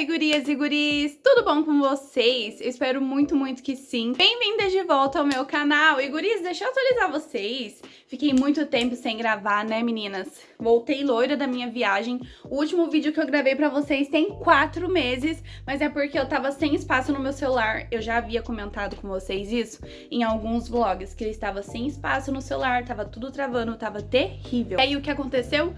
Oi, gurias e guris! Tudo bom com vocês? Eu espero muito, muito que sim. Bem-vindas de volta ao meu canal. E guris, deixa eu atualizar vocês. Fiquei muito tempo sem gravar, né, meninas? Voltei loira da minha viagem. O último vídeo que eu gravei pra vocês tem 4 meses, mas é porque eu tava sem espaço no meu celular. Eu já havia comentado com vocês isso em alguns vlogs, que ele estava sem espaço no celular, tava tudo travando, tava terrível. E aí, o que aconteceu?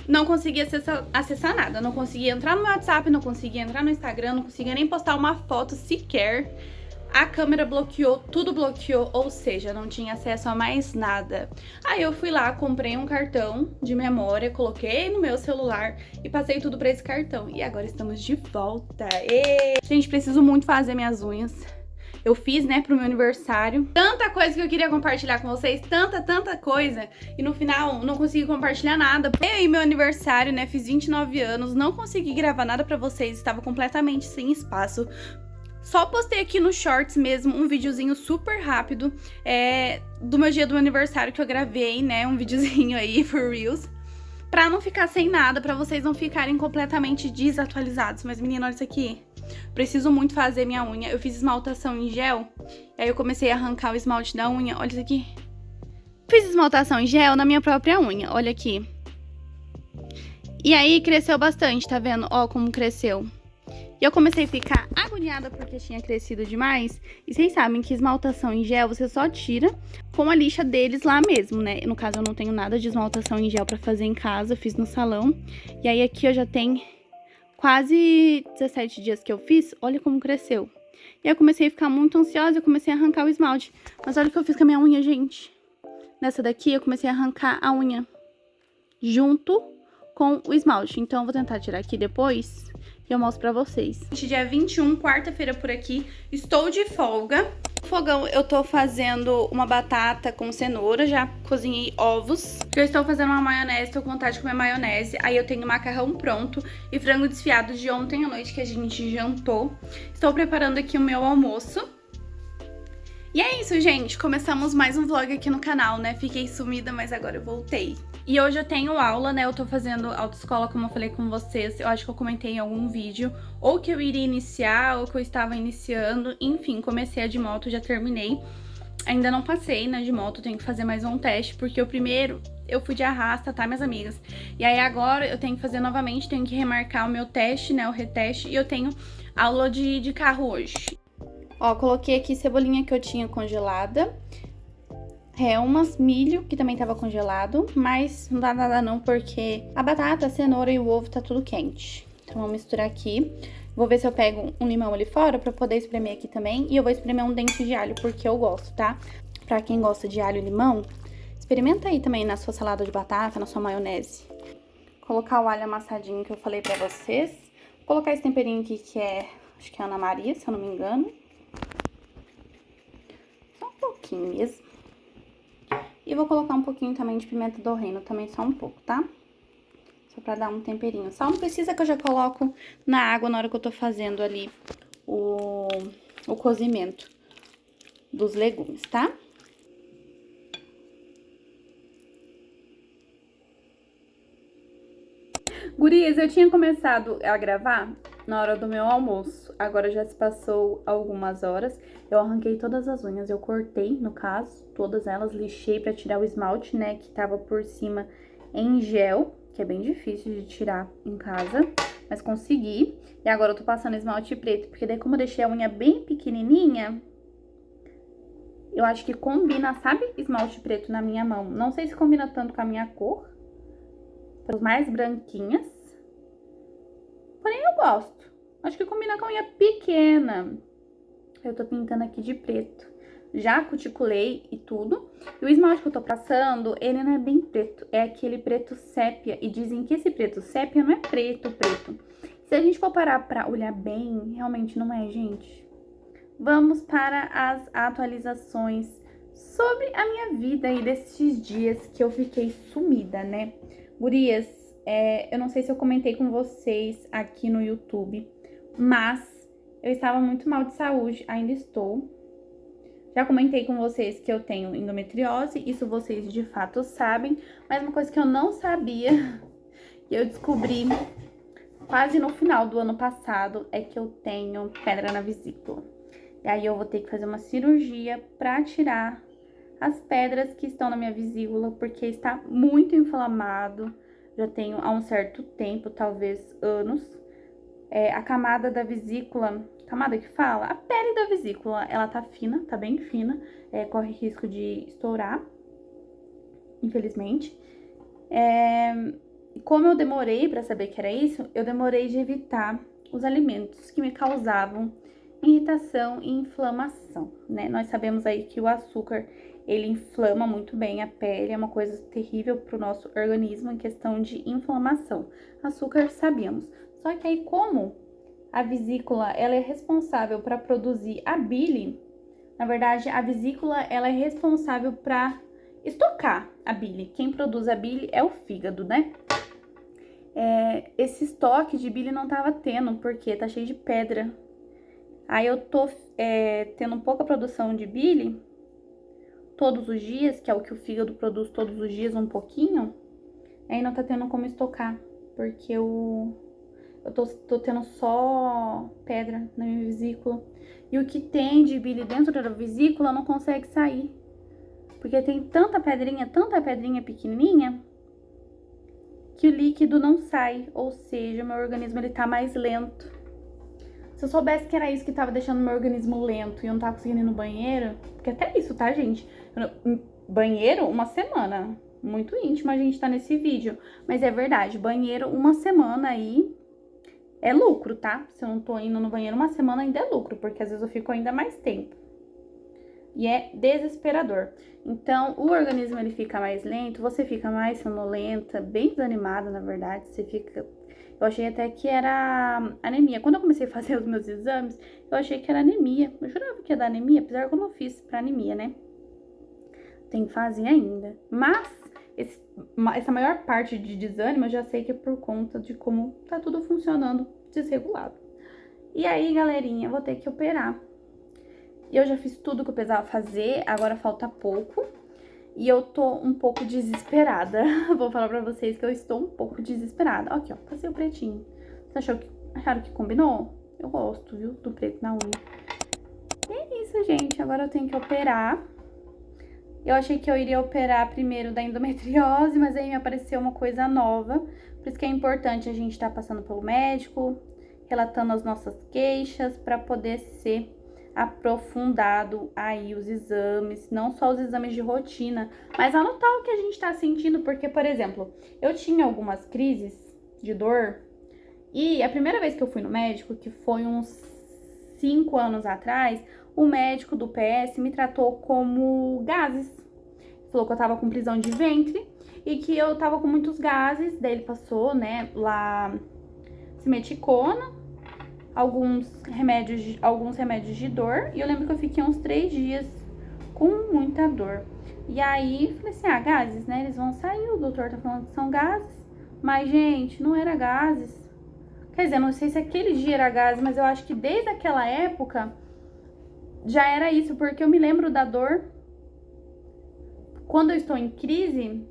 Não conseguia acessar nada, não conseguia entrar no meu WhatsApp, não conseguia entrar no Instagram, não conseguia nem postar uma foto sequer. A câmera bloqueou, tudo bloqueou, ou seja, não tinha acesso a mais nada. Aí eu fui lá, comprei um cartão de memória, coloquei no meu celular e passei tudo pra esse cartão. E agora estamos de volta. Gente, preciso muito fazer minhas unhas. Eu fiz, né, pro meu aniversário. Tanta coisa que eu queria compartilhar com vocês, tanta coisa. E no final, não consegui compartilhar nada. Eu e meu aniversário, né, fiz 29 anos, não consegui gravar nada pra vocês, estava completamente sem espaço. Só postei aqui no Shorts mesmo um videozinho super rápido do meu dia do aniversário que eu gravei, né, um videozinho aí for Reels. Pra não ficar sem nada, pra vocês não ficarem completamente desatualizados. Mas, menina, olha isso aqui. Preciso muito fazer minha unha. Eu fiz esmaltação em gel. E aí eu comecei a arrancar o esmalte da unha. Olha isso aqui. Fiz esmaltação em gel na minha própria unha. Olha aqui. E aí cresceu bastante, tá vendo? Ó como cresceu. E eu comecei a ficar agoniada porque tinha crescido demais. E vocês sabem que esmaltação em gel você só tira com a lixa deles lá mesmo, né? No caso, eu não tenho nada de esmaltação em gel pra fazer em casa. Eu fiz no salão. E aí aqui eu já tenho quase 17 dias que eu fiz. Olha como cresceu. E aí eu comecei a ficar muito ansiosa. Eu comecei a arrancar o esmalte. Mas olha o que eu fiz com a minha unha, gente. Nessa daqui eu comecei a arrancar a unha junto com o esmalte. Então eu vou tentar tirar aqui depois e eu mostro pra vocês. Dia 21, quarta-feira por aqui, estou de folga. No fogão eu tô fazendo uma batata com cenoura, já cozinhei ovos. Eu estou fazendo uma maionese, tô com vontade de comer maionese. Aí eu tenho macarrão pronto e frango desfiado de ontem à noite que a gente jantou. Estou preparando aqui o meu almoço. E é isso, gente. Começamos mais um vlog aqui no canal, né? Fiquei sumida, mas agora eu voltei. E hoje eu tenho aula, né? Eu tô fazendo autoescola, como eu falei com vocês. Eu acho que eu comentei em algum vídeo. Ou que eu iria iniciar, ou que eu estava iniciando. Enfim, comecei a de moto, já terminei. Ainda não passei, né, de moto. Tenho que fazer mais um teste, porque o primeiro eu fui de arrasta, tá, minhas amigas? E aí agora eu tenho que fazer novamente, tenho que remarcar o meu teste, né, o reteste. E eu tenho aula de carro hoje. Ó, coloquei aqui cebolinha que eu tinha congelada, umas milho, que também tava congelado, mas não dá nada não, porque a batata, a cenoura e o ovo tá tudo quente. Então, vamos misturar aqui. Vou ver se eu pego um limão ali fora pra poder espremer aqui também. E eu vou espremer um dente de alho, porque eu gosto, tá? Pra quem gosta de alho e limão, experimenta aí também na sua salada de batata, na sua maionese. Colocar o alho amassadinho que eu falei pra vocês. Vou colocar esse temperinho aqui que acho que é Ana Maria, se eu não me engano. Pouquinho mesmo. E vou colocar um pouquinho também de pimenta do reino, também só um pouco, tá? Só pra dar um temperinho. Só não precisa que eu já coloco na água na hora que eu tô fazendo ali o cozimento dos legumes, tá? Gurias, eu tinha começado a gravar na hora do meu almoço. Agora já se passou algumas horas. Eu arranquei todas as unhas, eu cortei, no caso, todas elas, lixei pra tirar o esmalte, né, que tava por cima em gel, que é bem difícil de tirar em casa, mas consegui. E agora eu tô passando esmalte preto, porque daí como eu deixei a unha bem pequenininha, eu acho que combina, sabe, esmalte preto na minha mão. Não sei se combina tanto com a minha cor, as mais branquinhas. Porém, eu gosto. Acho que combina com a unha pequena. Eu tô pintando aqui de preto. Já cuticulei e tudo. E o esmalte que eu tô passando, ele não é bem preto. É aquele preto sépia. E dizem que esse preto sépia não é preto. Se a gente for parar pra olhar bem, realmente não é, gente. Vamos para as atualizações sobre a minha vida aí desses dias que eu fiquei sumida, né? Gurias, eu não sei se eu comentei com vocês aqui no YouTube, mas eu estava muito mal de saúde, ainda estou. Já comentei com vocês que eu tenho endometriose, isso vocês de fato sabem, mas uma coisa que eu não sabia, e eu descobri quase no final do ano passado é que eu tenho pedra na vesícula. E aí eu vou ter que fazer uma cirurgia pra tirar as pedras que estão na minha vesícula, porque está muito inflamado. Já tenho há um certo tempo, talvez anos. A camada da vesícula, camada que fala? A pele da vesícula, ela tá fina, tá bem fina. Corre risco de estourar, infelizmente. Como eu demorei pra saber que era isso, eu demorei de evitar os alimentos que me causavam irritação e inflamação, né? Nós sabemos aí que o açúcar, ele inflama muito bem a pele, é uma coisa terrível pro nosso organismo em questão de inflamação. Açúcar, sabíamos. Só que aí, como a vesícula, ela é responsável para produzir a bile, na verdade, a vesícula, ela é responsável para estocar a bile. Quem produz a bile é o fígado, né? Esse estoque de bile não tava tendo, porque tá cheio de pedra. Aí eu tô tendo pouca produção de bile todos os dias, que é o que o fígado produz todos os dias, um pouquinho. Aí não tá tendo como estocar, porque eu tô tendo só pedra na minha vesícula. E o que tem de bile dentro da vesícula não consegue sair. Porque tem tanta pedrinha pequenininha, que o líquido não sai. Ou seja, o meu organismo, ele tá mais lento. Se eu soubesse que era isso que tava deixando meu organismo lento e eu não tava conseguindo ir no banheiro, porque até isso, tá, gente? Banheiro, uma semana. Muito íntimo a gente tá nesse vídeo. Mas é verdade, banheiro, uma semana aí é lucro, tá? Se eu não tô indo no banheiro uma semana, ainda é lucro, porque às vezes eu fico ainda mais tempo. E é desesperador. Então, o organismo, ele fica mais lento, você fica mais sonolenta, bem desanimada, na verdade. Você fica... Eu achei até que era anemia. Quando eu comecei a fazer os meus exames, eu achei que era anemia. Eu jurava que ia dar anemia, apesar que eu não fiz pra anemia, né? Tem que fazer ainda. Mas, essa maior parte de desânimo, eu já sei que é por conta de como tá tudo funcionando desregulado. E aí, galerinha, eu vou ter que operar. Eu já fiz tudo que eu precisava fazer, agora falta pouco. E eu tô um pouco desesperada. Vou falar pra vocês que eu estou um pouco desesperada. Aqui, ó, passei o pretinho. Vocês acharam que combinou? Eu gosto, viu, do preto na unha. E é isso, gente. Agora eu tenho que operar. Eu achei que eu iria operar primeiro da endometriose, mas aí me apareceu uma coisa nova. Por isso que é importante a gente estar passando pelo médico, relatando as nossas queixas, pra poder ser aprofundado aí os exames, não só os exames de rotina, mas anotar o que a gente tá sentindo, porque, por exemplo, eu tinha algumas crises de dor e a primeira vez que eu fui no médico, que foi uns 5 anos atrás, o médico do PS me tratou como gases. Falou que eu tava com prisão de ventre e que eu tava com muitos gases, daí ele passou, né, lá simeticona, alguns remédios de dor, e eu lembro que eu fiquei uns 3 dias com muita dor. E aí, falei assim, gases, né, eles vão sair, o doutor tá falando que são gases, mas, gente, não era gases. Quer dizer, não sei se aquele dia era gases, mas eu acho que desde aquela época já era isso, porque eu me lembro da dor. Quando eu estou em crise,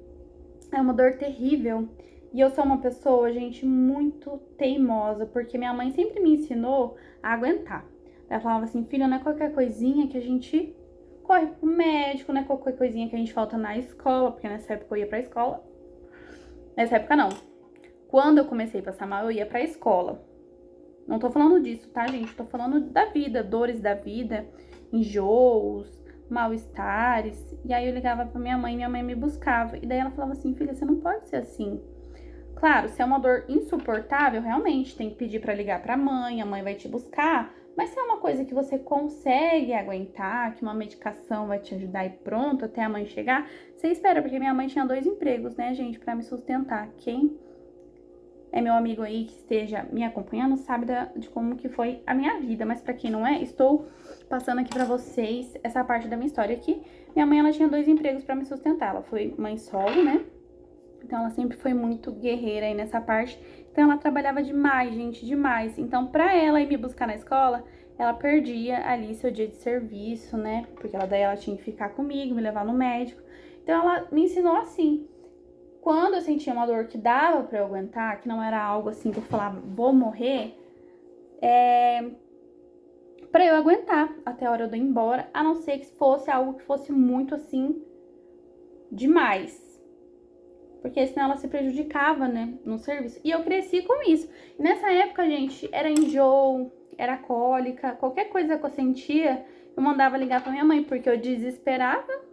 é uma dor terrível. E eu sou uma pessoa, gente, muito teimosa, porque minha mãe sempre me ensinou a aguentar. Ela falava assim, filha, não é qualquer coisinha que a gente corre pro médico, não é qualquer coisinha que a gente falta na escola, porque nessa época eu ia pra escola. Nessa época não. Quando eu comecei a passar mal, eu ia pra escola. Não tô falando disso, tá, gente? Tô falando da vida, dores da vida, enjoos, mal-estares. E aí eu ligava pra minha mãe me buscava. E daí ela falava assim, filha, você não pode ser assim. Claro, se é uma dor insuportável, realmente tem que pedir pra ligar pra mãe, a mãe vai te buscar. Mas se é uma coisa que você consegue aguentar, que uma medicação vai te ajudar e pronto, até a mãe chegar, você espera, porque minha mãe tinha 2 empregos, né, gente, pra me sustentar. Quem é meu amigo aí que esteja me acompanhando sabe de como que foi a minha vida, mas pra quem não é, estou passando aqui pra vocês essa parte da minha história aqui. Minha mãe, ela tinha 2 empregos pra me sustentar, ela foi mãe solo, né? Então, ela sempre foi muito guerreira aí nessa parte. Então, ela trabalhava demais, gente, demais. Então, pra ela ir me buscar na escola, ela perdia ali seu dia de serviço, né? Porque daí ela tinha que ficar comigo, me levar no médico. Então, ela me ensinou assim. quando eu sentia uma dor que dava pra eu aguentar, que não era algo assim que eu falava, vou morrer, pra eu aguentar até a hora de eu ir embora, a não ser que fosse algo que fosse muito assim, demais. Porque senão ela se prejudicava, né, no serviço. E eu cresci com isso. E nessa época, gente, era enjoo, era cólica, qualquer coisa que eu sentia, eu mandava ligar pra minha mãe, porque eu desesperava.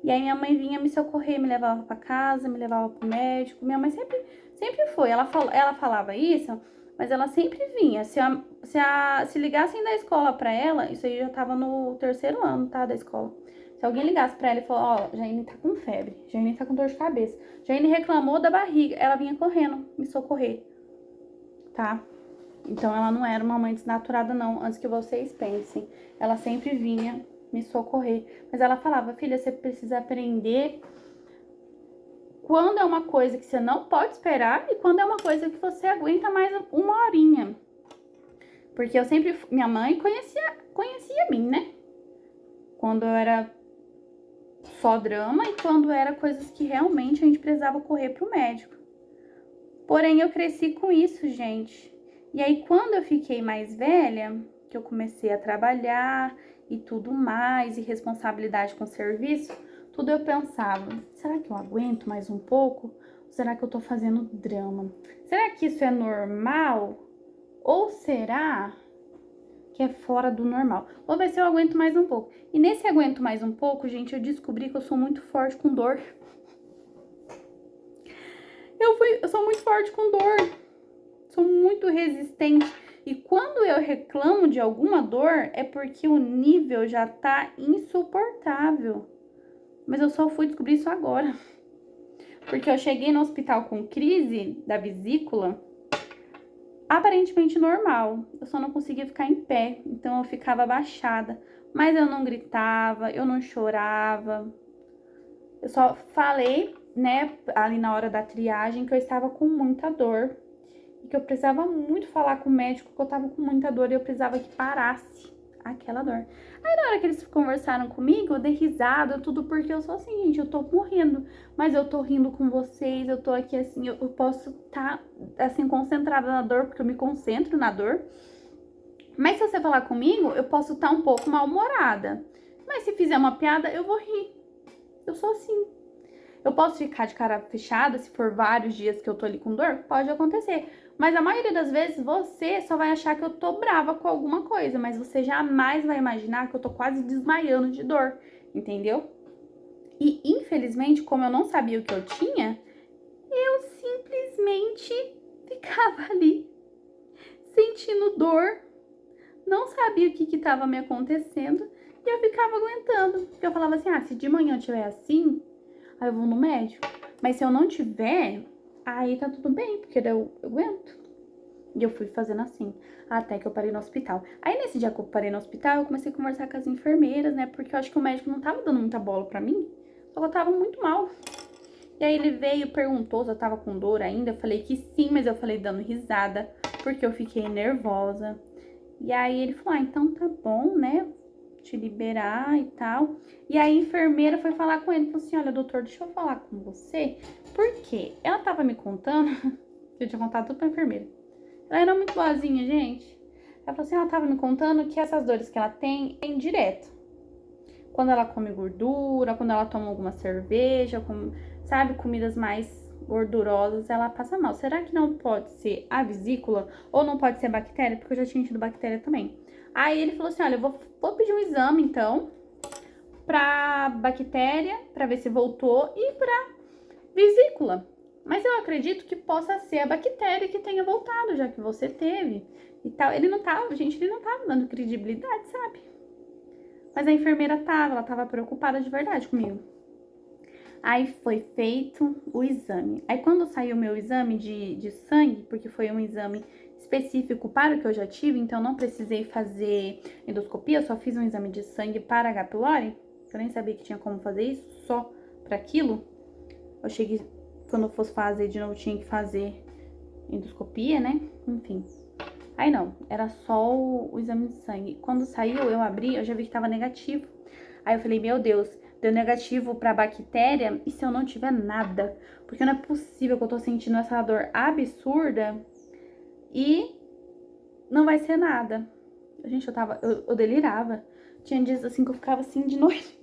E aí minha mãe vinha me socorrer, me levava pra casa, me levava pro médico. Minha mãe sempre foi. Ela falava isso, mas ela sempre vinha. Se ligassem da escola pra ela, isso aí já tava no 3º ano, tá, da escola. Se alguém ligasse pra ela e falou, ó, Jaine tá com febre, Jaine tá com dor de cabeça, Jaine reclamou da barriga, ela vinha correndo me socorrer, tá? Então ela não era uma mãe desnaturada não, antes que vocês pensem. Ela sempre vinha me socorrer. Mas ela falava, filha, você precisa aprender quando é uma coisa que você não pode esperar e quando é uma coisa que você aguenta mais uma horinha. Porque eu sempre, minha mãe conhecia mim, né? Quando eu era só drama e quando era coisas que realmente a gente precisava correr pro médico. Porém, eu cresci com isso, gente. E aí, quando eu fiquei mais velha, que eu comecei a trabalhar e tudo mais, e responsabilidade com o serviço, tudo eu pensava, será que eu aguento mais um pouco? Ou será que eu tô fazendo drama? Será que isso é normal? Ou será que é fora do normal? Vou ver se eu aguento mais um pouco. E nesse aguento mais um pouco, gente, eu descobri que eu sou muito forte com dor. Eu sou muito forte com dor. Sou muito resistente. E quando eu reclamo de alguma dor, é porque o nível já tá insuportável. Mas eu só fui descobrir isso agora. Porque eu cheguei no hospital com crise da vesícula, aparentemente normal. Eu só não conseguia ficar em pé, então eu ficava abaixada. Mas eu não gritava, eu não chorava. Eu só falei, né, ali na hora da triagem, que eu estava com muita dor. E que eu precisava muito falar com o médico, que eu tava com muita dor e eu precisava que parasse aquela dor. Aí na hora que eles conversaram comigo, eu dei risada, tudo porque eu sou assim, gente, eu tô morrendo, mas eu tô rindo com vocês, eu tô aqui assim, eu posso estar assim concentrada na dor, porque eu me concentro na dor. Mas se você falar comigo, eu posso estar um pouco mal-humorada. Mas se fizer uma piada, eu vou rir. Eu sou assim. Eu posso ficar de cara fechada se for vários dias que eu tô ali com dor? Pode acontecer. Mas a maioria das vezes você só vai achar que eu tô brava com alguma coisa, mas você jamais vai imaginar que eu tô quase desmaiando de dor, entendeu? E infelizmente, como eu não sabia o que eu tinha, eu simplesmente ficava ali sentindo dor, não sabia o que tava me acontecendo e eu ficava aguentando. Porque eu falava assim, se de manhã eu tiver assim, aí eu vou no médico. Mas se eu não tiver, aí tá tudo bem, porque eu aguento. E eu fui fazendo assim, até que eu parei no hospital. Aí nesse dia que eu parei no hospital, eu comecei a conversar com as enfermeiras, né? Porque eu acho que o médico não tava dando muita bola pra mim, só que eu tava muito mal. E aí ele veio, perguntou se eu tava com dor ainda. Eu falei que sim, mas eu falei dando risada, porque eu fiquei nervosa. E aí ele falou, então tá bom, né? Te liberar e tal. E aí a enfermeira foi falar com ele, falou assim, olha, doutor, deixa eu falar com você. Por quê? Ela tava me contando, eu tinha contado tudo pra enfermeira. Ela era muito boazinha, gente. Ela falou assim, ela tava me contando que essas dores que ela tem direto. Quando ela come gordura, quando ela toma alguma cerveja, sabe, comidas mais gordurosas, ela passa mal. Será que não pode ser a vesícula ou não pode ser bactéria? Porque eu já tinha tido bactéria também. Aí ele falou assim, olha, eu vou pedir um exame, então, pra bactéria, pra ver se voltou, e pra vesícula. Mas eu acredito que possa ser a bactéria que tenha voltado, já que você teve e tal. Ele não tava dando credibilidade, sabe? Mas a enfermeira ela tava preocupada de verdade comigo. Aí foi feito o exame. Aí quando saiu o meu exame de sangue, porque foi um exame específico para o que eu já tive, então eu não precisei fazer endoscopia, eu só fiz um exame de sangue para H. pylori, eu nem sabia que tinha como fazer isso, só para aquilo. Eu cheguei, quando eu fosse fazer de novo, tinha que fazer endoscopia, né? Enfim. Aí não, era só o exame de sangue. Quando saiu, eu abri, eu já vi que tava negativo. Aí eu falei, meu Deus, deu negativo pra bactéria, e se eu não tiver nada? Porque não é possível que eu tô sentindo essa dor absurda e não vai ser nada. Gente, eu delirava. Tinha dias assim que eu ficava assim de noite.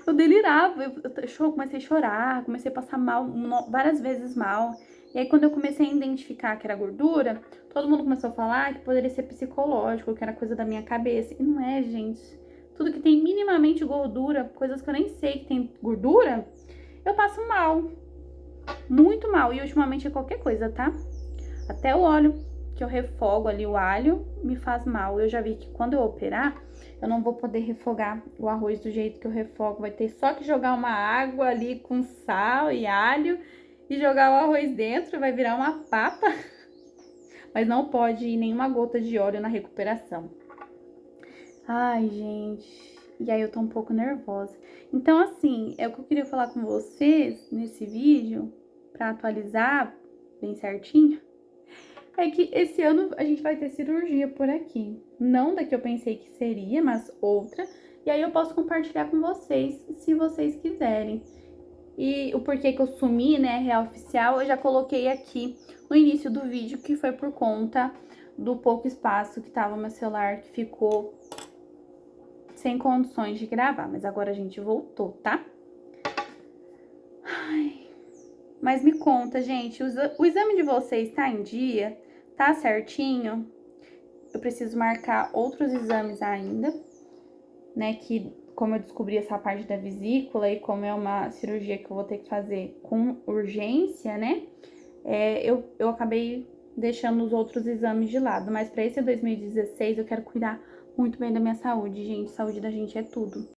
Eu delirava, eu comecei a chorar, comecei a passar mal, várias vezes mal. E aí, quando eu comecei a identificar que era gordura, todo mundo começou a falar que poderia ser psicológico, que era coisa da minha cabeça. E não é, gente. Tudo que tem minimamente gordura, coisas que eu nem sei que tem gordura, eu passo mal. Muito mal. E ultimamente é qualquer coisa, tá? Até o óleo que eu refogo ali, o alho, me faz mal. Eu já vi que quando eu operar, eu não vou poder refogar o arroz do jeito que eu refogo. Vai ter só que jogar uma água ali com sal e alho e jogar o arroz dentro, vai virar uma papa. Mas não pode ir nenhuma gota de óleo na recuperação. Ai, gente. E aí eu tô um pouco nervosa. Então, assim, é o que eu queria falar com vocês nesse vídeo, pra atualizar bem certinho. É que esse ano a gente vai ter cirurgia por aqui. Não da que eu pensei que seria, mas outra. E aí eu posso compartilhar com vocês, se vocês quiserem. E o porquê que eu sumi, né, real oficial, eu já coloquei aqui no início do vídeo, que foi por conta do pouco espaço que tava no meu celular, que ficou sem condições de gravar. Mas agora a gente voltou, tá? Ai, mas me conta, gente, o exame de vocês tá em dia? Tá certinho? Eu preciso marcar outros exames ainda, né? Que como eu descobri essa parte da vesícula e como é uma cirurgia que eu vou ter que fazer com urgência, né? Eu acabei deixando os outros exames de lado. Mas para esse 2016 eu quero cuidar muito bem da minha saúde, gente. Saúde da gente é tudo.